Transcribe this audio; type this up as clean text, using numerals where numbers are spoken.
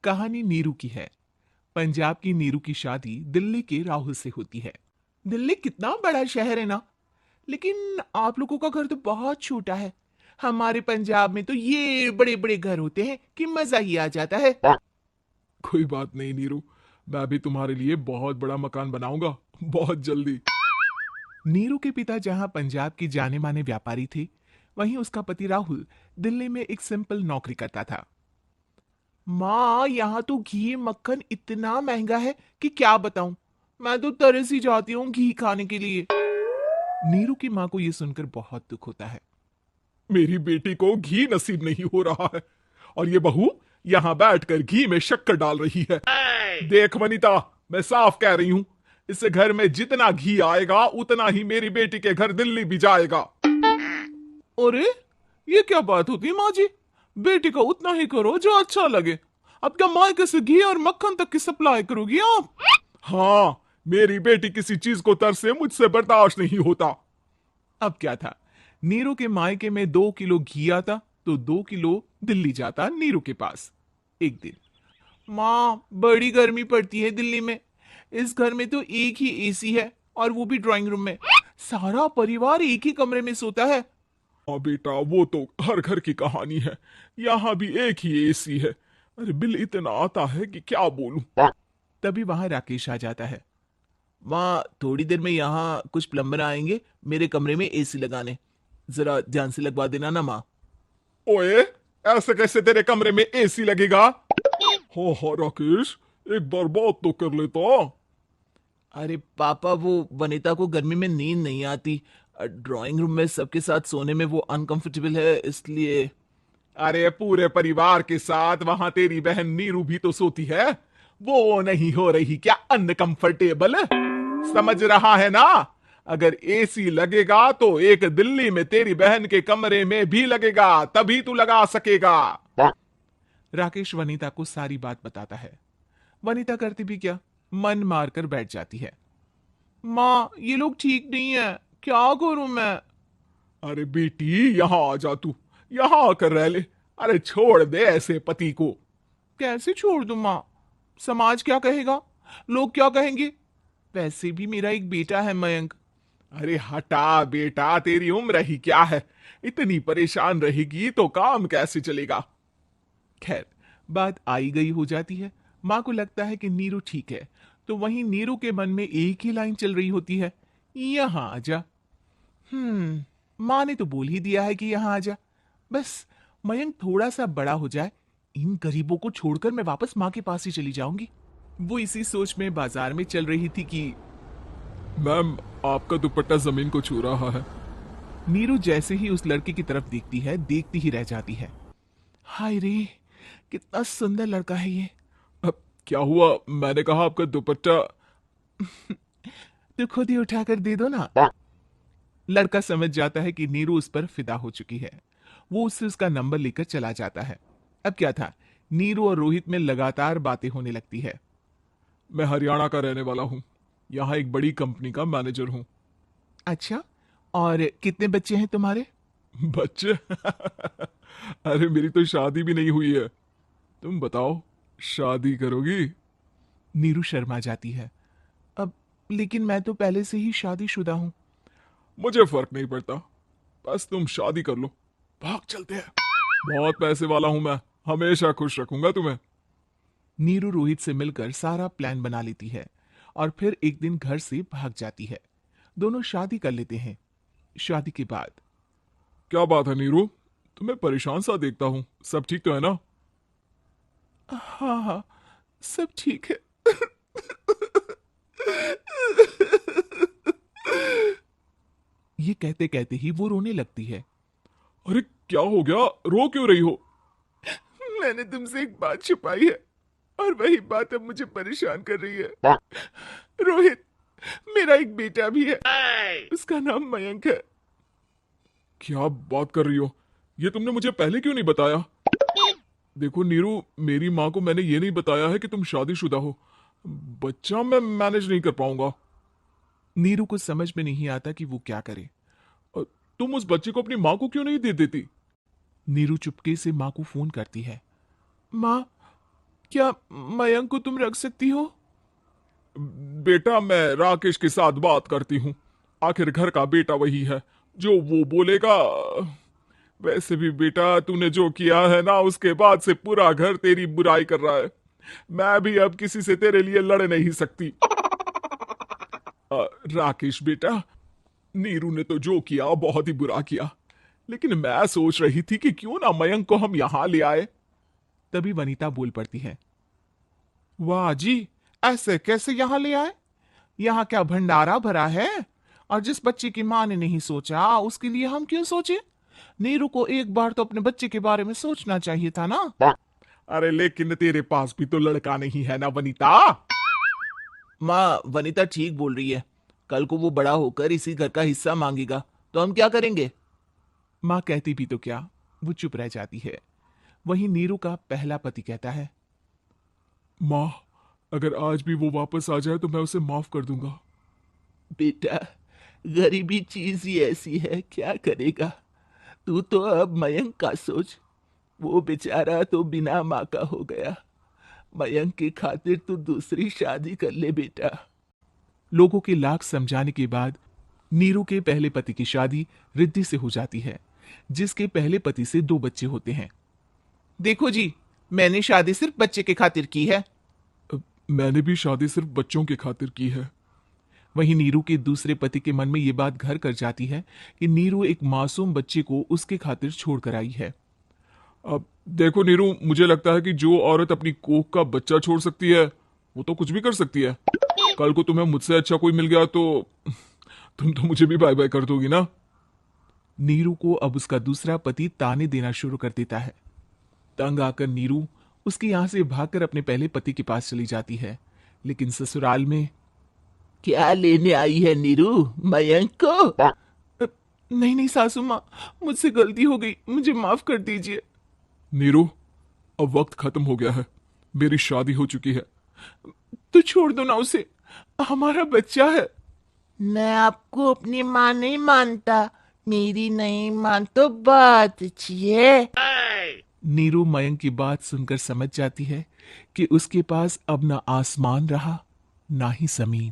कहानी नीरू की है। पंजाब की नीरू की शादी दिल्ली के राहुल से होती है। दिल्ली कितना बड़ा शहर है ना, लेकिन आप लोगों का घर तो बहुत छोटा है। हमारे पंजाब में तो ये बड़े बड़े घर होते हैं कि मजा ही आ जाता है। कोई बात नहीं नीरू, मैं भी तुम्हारे लिए बहुत बड़ा मकान बनाऊंगा, बहुत जल्दी। नीरू के पिता जहां पंजाब के जाने माने व्यापारी थे, वहीं उसका पति राहुल दिल्ली में एक सिंपल नौकरी करता था। माँ, यहाँ तो घी मक्खन इतना महंगा है कि क्या बताऊं। मैं तो तरस ही जाती हूँ घी खाने के लिए। नीरू की माँ को यह सुनकर बहुत दुख होता है। मेरी बेटी को घी नसीब नहीं हो रहा है और ये बहू यहाँ बैठकर घी में शक्कर डाल रही है। देख वनिता, मैं साफ कह रही हूँ, इस घर में जितना घी आएगा उतना ही मेरी बेटी के घर दिल्ली भी जाएगा। अरे, ये क्या बात होती है माँ जी? बेटी को उतना ही करो जो अच्छा लगे। अब क्या मायके से घी और मक्खन तक की सप्लाई करोगी आप? हाँ, मेरी बेटी किसी चीज को तरसे मुझसे बर्दाश्त नहीं होता। अब क्या था, नीरू के मायके में 2 किलो घी आता तो 2 किलो दिल्ली जाता नीरू के पास। एक दिन, माँ बड़ी गर्मी पड़ती है दिल्ली में। इस घर में तो एक ही एसी है और वो भी ड्राइंग रूम में। सारा परिवार एक ही कमरे में सोता है। हाँ बेटा, वो तो हर घर की कहानी है। यहाँ भी एक ही एसी है। अरे बिल इतना आता है कि क्या बोलूं। तभी वहां राकेश आ जाता है। माँ, थोड़ी देर में यहाँ कुछ प्लम्बर आएंगे मेरे कमरे में एसी लगाने। जरा ध्यान से लगवा देना ना माँ। ओए, ऐसे कैसे तेरे कमरे में एसी लगेगा? हाँ हाँ राकेश, एक बार बात तो कर लेता। अरे पापा, वो वनिता को गर्मी में नींद नहीं आती। ड्राइंग रूम में सबके साथ सोने में वो अनकंफर्टेबल है, इसलिए। अरे पूरे परिवार के साथ वहां तेरी बहन नीरू भी तो सोती है। वो नहीं हो रही क्या अनकंफर्टेबल? समझ रहा है ना? अगर एसी लगेगा तो एक दिल्ली में तेरी बहन के कमरे में भी लगेगा, तभी तू लगा सकेगा। राकेश वनिता को सारी बात बताता है। वनिता करती भी क्या, मन मार कर बैठ जाती है। माँ, ये लोग ठीक नहीं है, क्या करूं मैं? अरे बेटी, यहां आ जा तू, यहां आकर रह ले। अरे छोड़ दे ऐसे पति को। कैसे छोड़ दूं माँ? समाज क्या कहेगा, लोग क्या कहेंगे? वैसे भी मेरा एक बेटा है मयंक। अरे हटा बेटा, तेरी उम्र ही क्या है? इतनी परेशान रहेगी तो काम कैसे चलेगा? खैर, बात आई गई हो जाती है। माँ को लगता है कि नीरू ठीक है, तो वहीं नीरू के मन में एक ही लाइन चल रही होती है, यहां आजा। माँ ने तो बोल ही दिया है कि यहां आजा। बस मयंक थोड़ा सा बड़ा हो जाए, इन गरीबों को छोड़कर मैं वापस माँ के पास ही चली जाऊंगी। वो इसी सोच में बाजार में चल रही थी कि मैम, आपका दुपट्टा जमीन को छू रहा है। नीरू जैसे ही उस लड़के की तरफ देखती है, देखती ही रह जाती है। हाय रे, कितना सुंदर लड़का है ये। अब क्या हुआ? मैंने कहा आपका दुपट्टा। तो खुद ही उठाकर दे दो ना। लड़का समझ जाता है कि नीरू उस पर फिदा हो चुकी है। वो उससे उसका नंबर लेकर चला जाता है। अब क्या था, नीरू और रोहित में लगातार बातें होने लगती है। मैं हरियाणा का रहने वाला हूँ, यहाँ एक बड़ी कंपनी का मैनेजर हूँ। अच्छा, और कितने बच्चे हैं तुम्हारे? बच्चे? अरे मेरी तो शादी भी नहीं हुई है। तुम बताओ, शादी करोगी? नीरू शर्मा जाती है। अब लेकिन मैं तो पहले से ही शादीशुदा हूं। मुझे फर्क नहीं पड़ता, बस तुम शादी कर लो। भाग चलते हैं, बहुत पैसे वाला हूं मैं, हमेशा खुश रखूंगा तुम्हें। नीरू रोहित से मिलकर सारा प्लान बना लेती है और फिर एक दिन घर से भाग जाती है। दोनों शादी कर लेते हैं। शादी के बाद क्या बात है नीरू, तुम्हें परेशान सा देखता हूँ, सब ठीक तो है ना? हाँ हाँ, सब ठीक है। ये कहते कहते ही वो रोने लगती है। अरे क्या हो गया, रो क्यों रही हो? मैंने तुमसे एक बात छुपाई है और वही बात अब मुझे परेशान कर रही है। रोहित, मेरा एक बेटा भी है, उसका नाम मयंक है। क्या बात कर रही हो? ये तुमने मुझे पहले क्यों नहीं बताया? देखो नीरू, मेरी माँ को मैंने ये नहीं बताया है कि तुम शादीशुदा हो। बच्चा मैं मैनेज नहीं कर पाऊंगा। नीरू को समझ में नहीं आता कि वो क्या करे। तुम उस बच्चे को अपनी माँ को क्यों नहीं दे देती? नीरू चुपके से माँ को फोन करती है। माँ, क्या मयंक को तुम रख सकती हो? बेटा, मैं राकेश के साथ बात करती हूँ। आखिर घर का बेटा वही है, जो वो बोलेगा। वैसे भी बेटा, तूने जो किया है ना, उसके बाद से पूरा घर तेरी बुराई कर रहा है। मैं भी अब किसी से तेरे लिए लड़ नहीं सकती। राकेश बेटा, नीरू ने तो जो किया बहुत ही बुरा किया, लेकिन मैं सोच रही थी कि क्यों ना मयंक को हम यहां ले आए। तभी वनीता बोल पड़ती है, वाह जी, ऐसे कैसे यहां ले आए? यहाँ क्या भंडारा भरा है? और जिस बच्चे की माँ ने नहीं सोचा, उसके लिए हम क्यों सोचे? नीरू को एक बार तो अपने बच्चे के बारे में सोचना चाहिए था ना। अरे लेकिन तेरे पास भी तो लड़का नहीं है ना वनीता। माँ, वनीता ठीक बोल रही है। कल को वो बड़ा होकर इसी घर का हिस्सा मांगेगा तो हम क्या करेंगे? माँ कहती भी तो क्या, वो चुप रह जाती है। वहीं नीरू का पहला पति कहता है, माँ, अगर आज भी वो वापस आ जाए तो मैं उसे माफ कर दूंगा। बेटा, गरीबी चीज ही ऐसी है, क्या करेगा। तू तो अब मयंक का सोच। वो बेचारा तो बिना माँ का हो गया। मयंक की खातिर तू दूसरी शादी कर ले बेटा। लोगों के लाख समझाने के बाद नीरू के पहले पति की शादी रिद्धि से हो जाती है, जिसके पहले पति से 2 बच्चे होते हैं। देखो जी, मैंने शादी सिर्फ बच्चे के खातिर की है। मैंने भी शादी सिर्फ बच्चों के खातिर की है। वहीं नीरू के दूसरे पति के मन में ये बात घर कर जाती है कि नीरू एक मासूम बच्चे को उसके खातिर छोड़ कर आई है। अब देखो नीरू, मुझे लगता है कि जो औरत अपनी कोख का बच्चा छोड़ सकती है, वो तो कुछ भी कर सकती है। कल को तुम्हें मुझसे अच्छा कोई मिल गया तो तुम तो मुझे भी बाय बाय कर दोगी ना। नीरू को अब उसका दूसरा पति ताने देना शुरू कर देता है। तंग आकर नीरू उसके यहां से भागकर अपने पहले पति के पास चली जाती है, लेकिन ससुराल में क्या लेने आई है नीरू, मयंक को? नहीं नहीं सासू माँ, मुझसे गलती हो गई, मुझे माफ कर दीजिए। नीरू, अब वक्त खत्म हो गया है, मेरी शादी हो चुकी है। तो छोड़ दो ना उसे, हमारा बच्चा है। मैं आपको अपनी माँ नहीं मानता, मेरी नहीं मान तो बात अच्छी है। नीरू मयंक की बात सुनकर समझ जाती है कि उसके पास अब ना आसमान रहा ना ही जमीन।